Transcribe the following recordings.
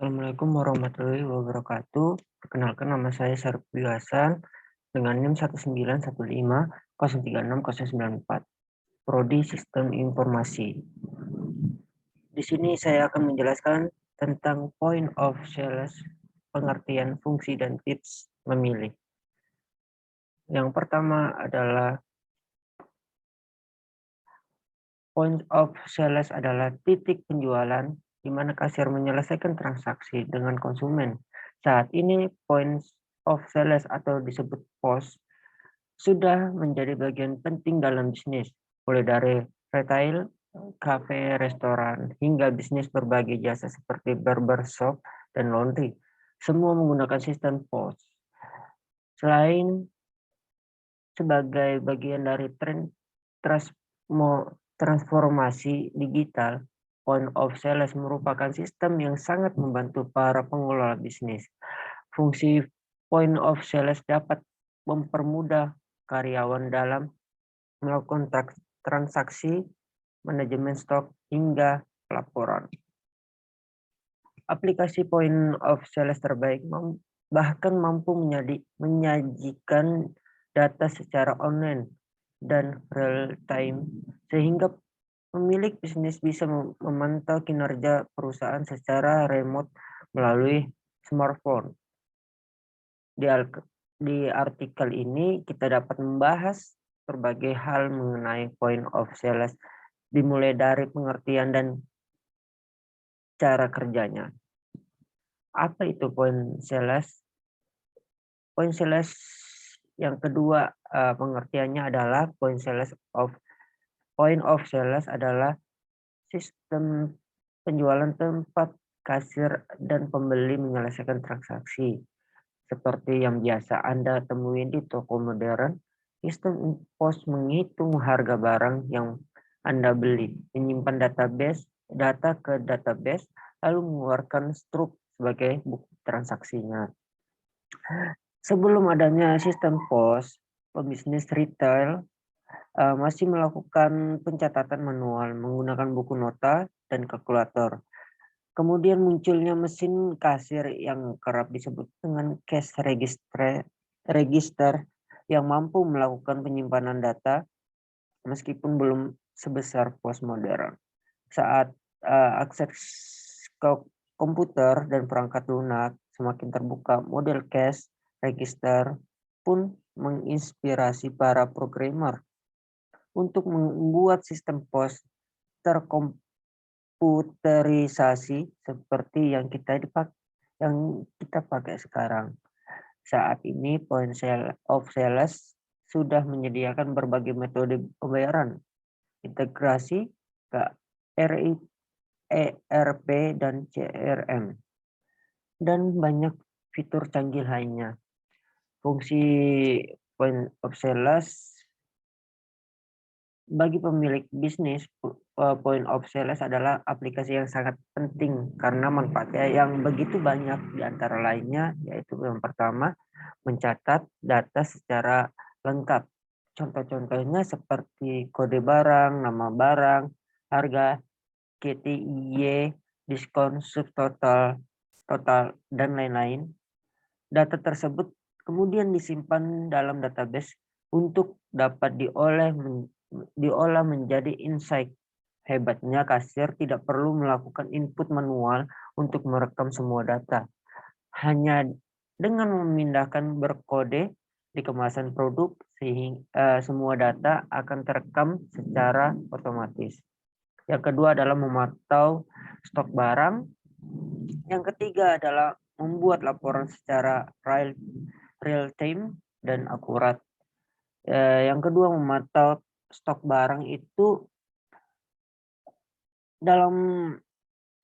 Assalamualaikum warahmatullahi wabarakatuh. Perkenalkan nama saya Sarfi Hasan dengan NIM 19150369094, Prodi Sistem Informasi. Di sini saya akan menjelaskan tentang point of sales, pengertian fungsi dan tips memilih. Yang pertama adalah point of sales adalah titik penjualan di mana kasir menyelesaikan transaksi dengan konsumen. Saat ini point of sales atau disebut POS sudah menjadi bagian penting dalam bisnis, mulai dari retail, kafe, restoran, hingga bisnis berbagai jasa seperti barbershop dan laundry. Semua menggunakan sistem POS. Selain sebagai bagian dari tren transformasi digital, point of sales merupakan sistem yang sangat membantu para pengelola bisnis. Fungsi point of sales dapat mempermudah karyawan dalam melakukan transaksi, manajemen stok, hingga laporan. Aplikasi point of sales terbaik bahkan mampu menyajikan data secara online dan real time, sehingga pemilik bisnis bisa memantau kinerja perusahaan secara remote melalui smartphone. Di artikel ini kita dapat membahas berbagai hal mengenai point of sales, dimulai dari pengertian dan cara kerjanya. Apa itu point sales? Point sales yang kedua pengertiannya adalah point of sales adalah sistem penjualan tempat kasir dan pembeli menyelesaikan transaksi. Seperti yang biasa Anda temui di toko modern, sistem POS menghitung harga barang yang Anda beli, menyimpan data ke database, lalu mengeluarkan struk sebagai bukti transaksinya. Sebelum adanya sistem POS, pebisnis retail masih melakukan pencatatan manual menggunakan buku nota dan kalkulator. Kemudian munculnya mesin kasir yang kerap disebut dengan cash register yang mampu melakukan penyimpanan data meskipun belum sebesar POS modern. Saat akses ke komputer dan perangkat lunak semakin terbuka, model cash register pun menginspirasi para programmer untuk membuat sistem POS terkomputerisasi seperti yang kita pakai sekarang. Saat ini point of sales sudah menyediakan berbagai metode pembayaran, integrasi ke ERP dan CRM, dan banyak fitur canggih lainnya. Fungsi point of sales bagi pemilik bisnis, point of sales adalah aplikasi yang sangat penting karena manfaatnya yang begitu banyak, di antara lainnya yaitu yang pertama, mencatat data secara lengkap. Contoh-contohnya seperti kode barang, nama barang, harga, KTIY, diskon, subtotal, total, dan lain-lain. Data tersebut kemudian disimpan dalam database untuk dapat diolah menjadi insight. Hebatnya kasir tidak perlu melakukan input manual untuk merekam semua data. Hanya dengan memindahkan berkode di kemasan produk, sehingga semua data akan terekam secara otomatis. Yang kedua adalah memantau stok barang. Yang ketiga adalah membuat laporan secara real time dan akurat. Yang kedua, memantau stok barang itu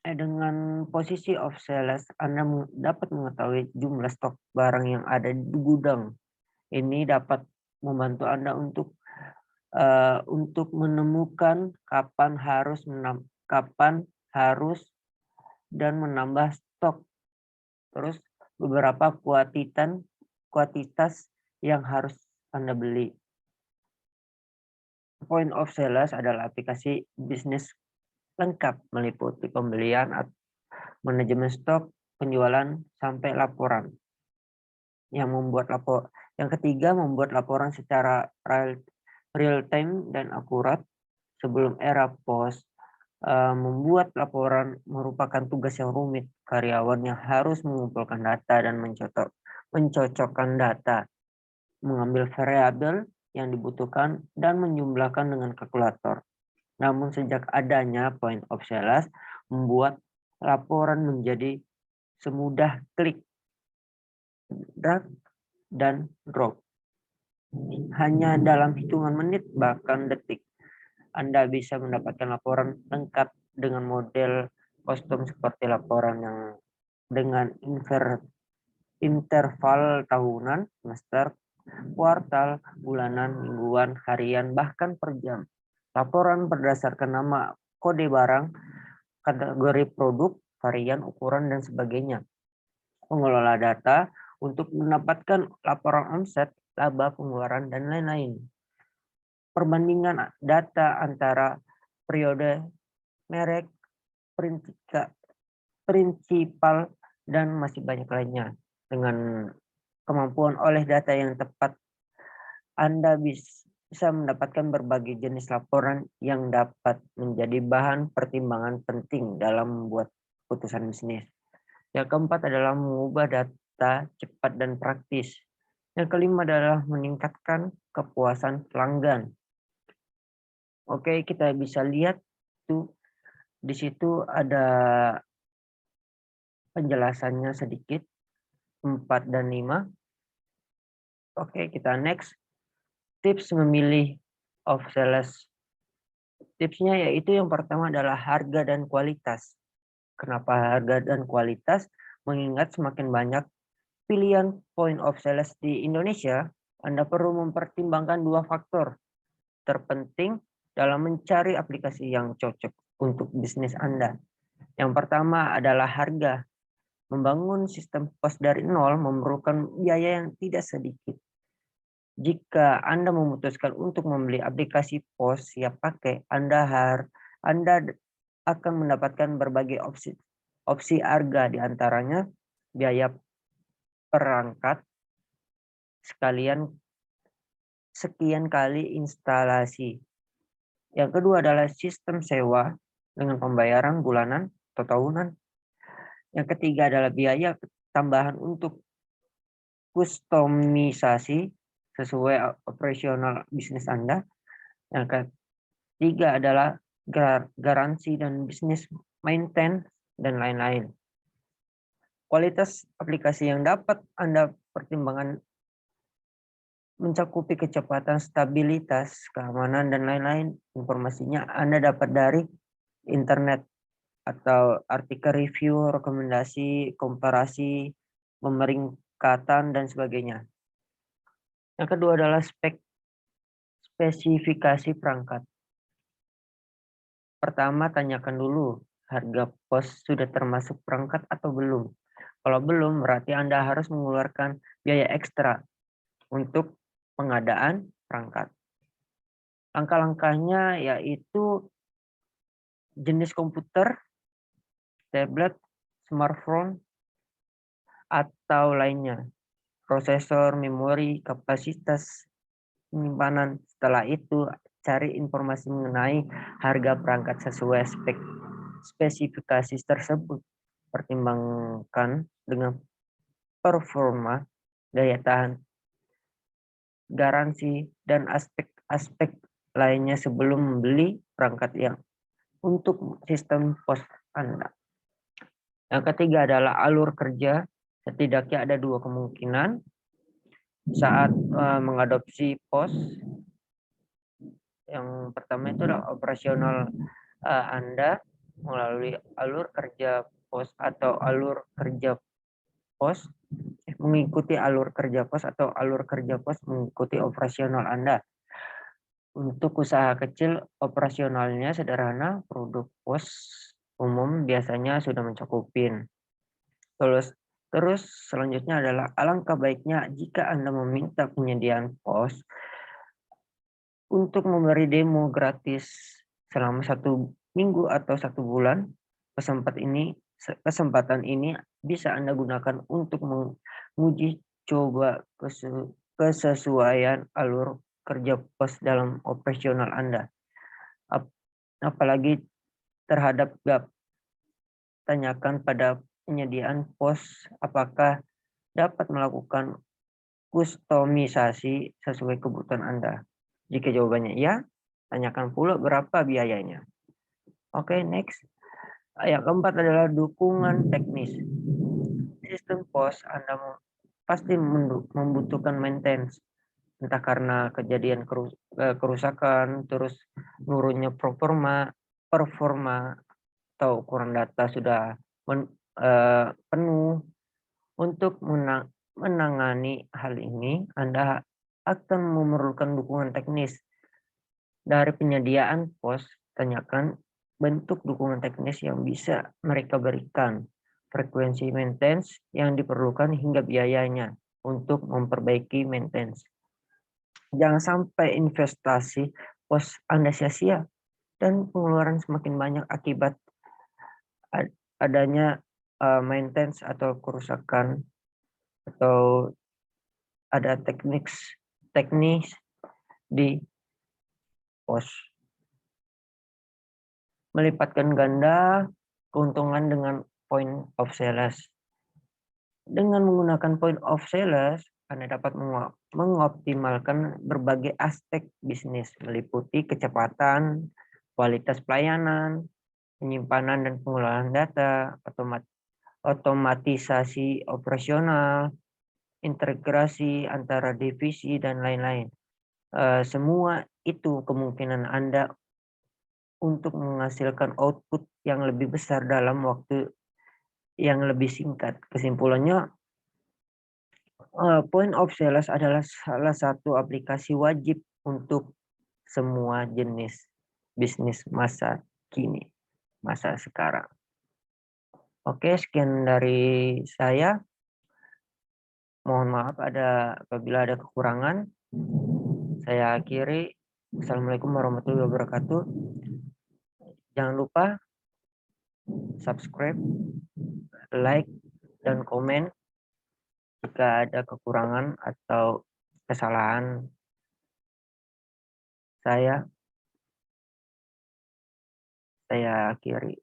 dengan posisi of sales, Anda dapat mengetahui jumlah stok barang yang ada di gudang. Ini dapat membantu Anda untuk menemukan kapan harus dan menambah stok. Terus beberapa kuantitas yang harus Anda beli. Point of sales adalah aplikasi bisnis lengkap meliputi pembelian, manajemen stok, penjualan sampai laporan. Yang ketiga, membuat laporan secara real time dan akurat. Sebelum era pos, membuat laporan merupakan tugas yang rumit. Karyawan yang harus mengumpulkan data dan mencocokkan data, mengambil variabel yang dibutuhkan, dan menjumlahkan dengan kalkulator. Namun sejak adanya point of sales, membuat laporan menjadi semudah klik, drag, dan drop. Hanya dalam hitungan menit bahkan detik, Anda bisa mendapatkan laporan lengkap dengan model kostum seperti laporan yang dengan interval tahunan, semester, kuartal, bulanan, mingguan, harian, bahkan per jam. Laporan berdasarkan nama, kode barang, kategori produk, varian, ukuran, dan sebagainya. Pengelola data untuk mendapatkan laporan omset, laba, pengeluaran, dan lain-lain. Perbandingan data antara periode, merek, prinsipal, dan masih banyak lainnya. Dengan kemampuan oleh data yang tepat, Anda bisa mendapatkan berbagai jenis laporan yang dapat menjadi bahan pertimbangan penting dalam membuat keputusan bisnis. Yang keempat adalah mengubah data cepat dan praktis. Yang kelima adalah meningkatkan kepuasan pelanggan. Oke, kita bisa lihat tuh di situ ada penjelasannya sedikit 4 dan 5. Oke, kita next. Tips memilih of sales. Tipsnya yaitu yang pertama adalah harga dan kualitas. Kenapa harga dan kualitas? Mengingat semakin banyak pilihan point of sales di Indonesia, Anda perlu mempertimbangkan 2 faktor terpenting dalam mencari aplikasi yang cocok untuk bisnis Anda. Yang pertama adalah harga. Membangun sistem pos dari nol memerlukan biaya yang tidak sedikit. Jika Anda memutuskan untuk membeli aplikasi pos siap pakai, Anda akan mendapatkan berbagai opsi harga, di antaranya biaya perangkat, sekian kali instalasi. Yang kedua adalah sistem sewa dengan pembayaran bulanan atau tahunan. Yang ketiga adalah biaya tambahan untuk kustomisasi sesuai operasional bisnis Anda. Yang ketiga adalah garansi dan bisnis maintenance dan lain-lain. Kualitas aplikasi yang dapat Anda pertimbangkan mencakupi kecepatan, stabilitas, keamanan, dan lain-lain. Informasinya Anda dapat dari internet atau artikel review, rekomendasi, komparasi, pemeringkatan, dan sebagainya. Yang kedua adalah spesifikasi perangkat. Pertama, tanyakan dulu harga pos sudah termasuk perangkat atau belum. Kalau belum, berarti Anda harus mengeluarkan biaya ekstra untuk pengadaan perangkat. Langkah-langkahnya yaitu jenis komputer, tablet, smartphone, atau lainnya. Prosesor, memori, kapasitas penyimpanan. Setelah itu, cari informasi mengenai harga perangkat sesuai spesifikasi tersebut. Pertimbangkan dengan performa, daya tahan, garansi, dan aspek-aspek lainnya sebelum membeli perangkat yang untuk sistem pos Anda. Yang ketiga adalah alur kerja. Setidaknya ada 2 kemungkinan saat mengadopsi pos. Yang pertama itu adalah operasional Anda melalui alur kerja pos atau alur kerja pos, mengikuti alur kerja pos atau alur kerja pos mengikuti operasional Anda. Untuk usaha kecil, operasionalnya sederhana, produk pos umum biasanya sudah mencukupin. Terus selanjutnya adalah alangkah baiknya jika Anda meminta penyediaan pos untuk memberi demo gratis selama 1 minggu atau 1 bulan. Kesempatan ini bisa Anda gunakan untuk menguji coba kesesuaian alur kerja pos dalam operasional Anda. Apalagi terhadap gap, tanyakan pada penyediaan pos apakah dapat melakukan kustomisasi sesuai kebutuhan Anda. Jika jawabannya iya, tanyakan pula berapa biayanya. Oke, next. Yang keempat adalah dukungan teknis. Sistem pos Anda pasti membutuhkan maintenance, entah karena kejadian kerusakan, terus nurunnya performa atau ukuran data sudah penuh. Untuk menangani hal ini, Anda akan memerlukan dukungan teknis. Dari penyediaan pos, tanyakan bentuk dukungan teknis yang bisa mereka berikan, frekuensi maintenance yang diperlukan hingga biayanya untuk memperbaiki maintenance. Jangan sampai investasi pos Anda sia-sia dan pengeluaran semakin banyak akibat adanya maintenance atau kerusakan atau ada teknis di pos. Melipatkan ganda keuntungan dengan point of sales. Dengan menggunakan point of sales, Anda dapat mengoptimalkan berbagai aspek bisnis, meliputi kecepatan, kualitas pelayanan, penyimpanan dan pengelolaan data, otomatisasi operasional, integrasi antara divisi, dan lain-lain. Semua itu kemungkinan Anda untuk menghasilkan output yang lebih besar dalam waktu yang lebih singkat. Kesimpulannya, point of sales adalah salah satu aplikasi wajib untuk semua jenis bisnis masa kini, masa sekarang. Oke, sekian dari saya. Mohon maaf apabila ada kekurangan. Saya akhiri. Assalamualaikum warahmatullahi wabarakatuh. Jangan lupa subscribe, like, dan komen jika ada kekurangan atau kesalahan saya akhiri.